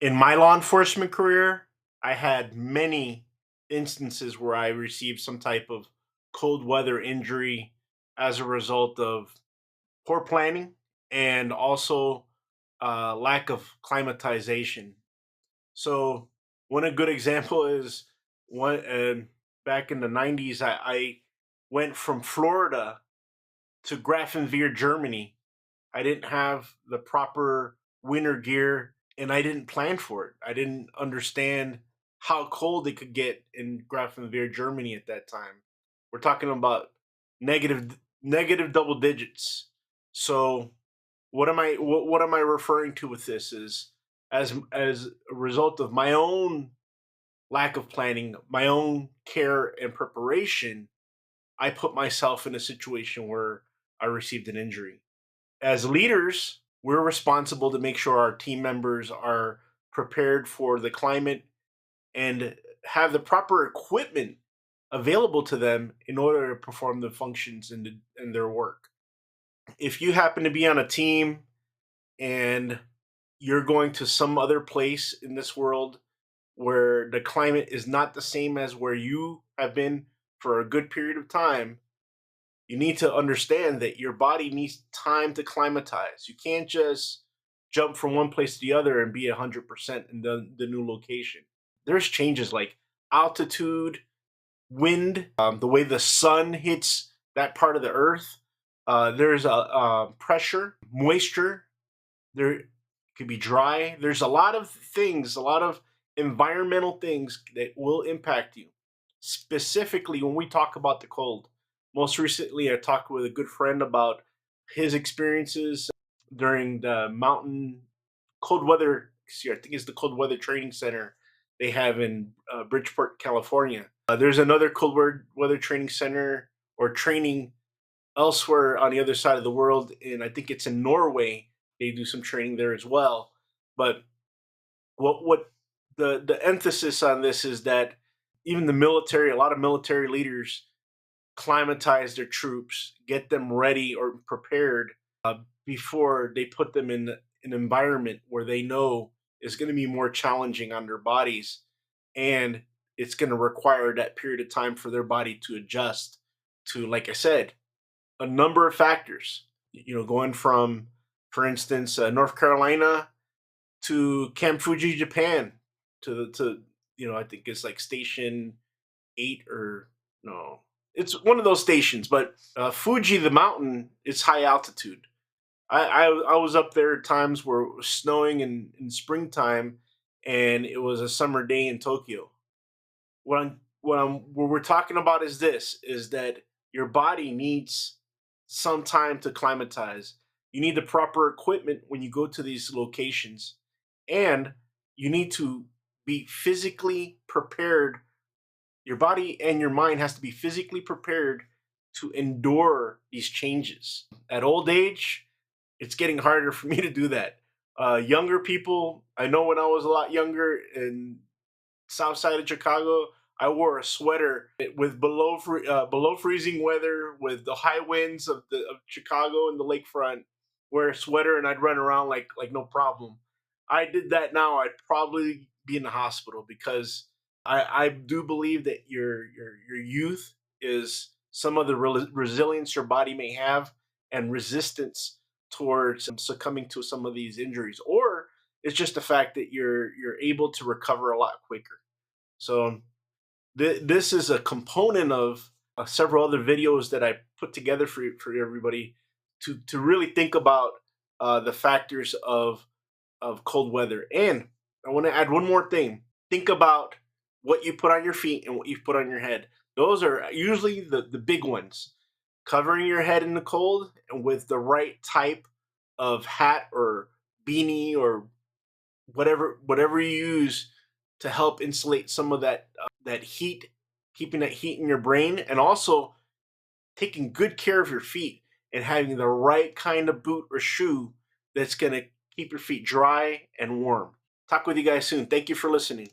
In my law enforcement career, I had many instances where I received some type of cold weather injury as a result of poor planning and also lack of climatization. So, one a good example is one back in the 90s, I went from Florida to Grafenwehr, Germany. I didn't have the proper winter gear and I didn't plan for it. I didn't understand how cold it could get in Grafenwehr, Germany at that time. We're talking about negative double digits. So what am I referring to with this is as a result of my own lack of planning, my own care and preparation, I put myself in a situation where I received an injury. As leaders, we're responsible to make sure our team members are prepared for the climate and have the proper equipment available to them in order to perform the functions in their work. If you happen to be on a team and you're going to some other place in this world where the climate is not the same as where you have been for a good period of time, you need to understand that your body needs time to climatize. You can't just jump from one place to the other and be 100% in the new location. There's changes like altitude, wind, the way the sun hits that part of the earth. There's a pressure, moisture. There could be dry. There's a lot of things, a lot of environmental things that will impact you. Specifically, when we talk about the cold, most recently I talked with a good friend about his experiences during the mountain cold weather. I think it's the cold weather training center they have in Bridgeport, California. There's another weather training center or training elsewhere on the other side of the world, and I think it's in Norway. They do some training there as well. But what the emphasis on this is that even the military, a lot of military leaders climatize their troops, get them ready or prepared before they put them in an environment where they know is going to be more challenging on their bodies, and it's going to require that period of time for their body to adjust to, like I said, a number of factors. You know, going from, for instance, North Carolina to Camp Fuji, Japan, I think it's like Station 8 or no, it's one of those stations. But Fuji, the mountain, is high altitude. I was up there at times where it was snowing in springtime, and it was a summer day in Tokyo. What we're talking about is this: is that your body needs some time to climatize. You need the proper equipment when you go to these locations, and you need to be physically prepared. Your body and your mind has to be physically prepared to endure these changes. At old age, it's getting harder for me to do that. Younger people, I know when I was a lot younger in south side of Chicago, I wore a sweater with below freezing weather, with the high winds of Chicago and the lakefront. Wear a sweater and I'd run around like no problem. I did that now, I'd probably be in the hospital because I do believe that your youth is some of the resilience your body may have and resistance towards succumbing to some of these injuries, or it's just the fact that you're able to recover a lot quicker. So this is a component of several other videos that I put together for everybody to really think about the factors of cold weather. And I want to add one more thing. Think about what you put on your feet and what you put on your head. Those are usually the big ones. Covering your head in the cold and with the right type of hat or beanie or whatever you use to help insulate some of that heat, keeping that heat in your brain, and also taking good care of your feet and having the right kind of boot or shoe that's going to keep your feet dry and warm. Talk with you guys soon. Thank you for listening.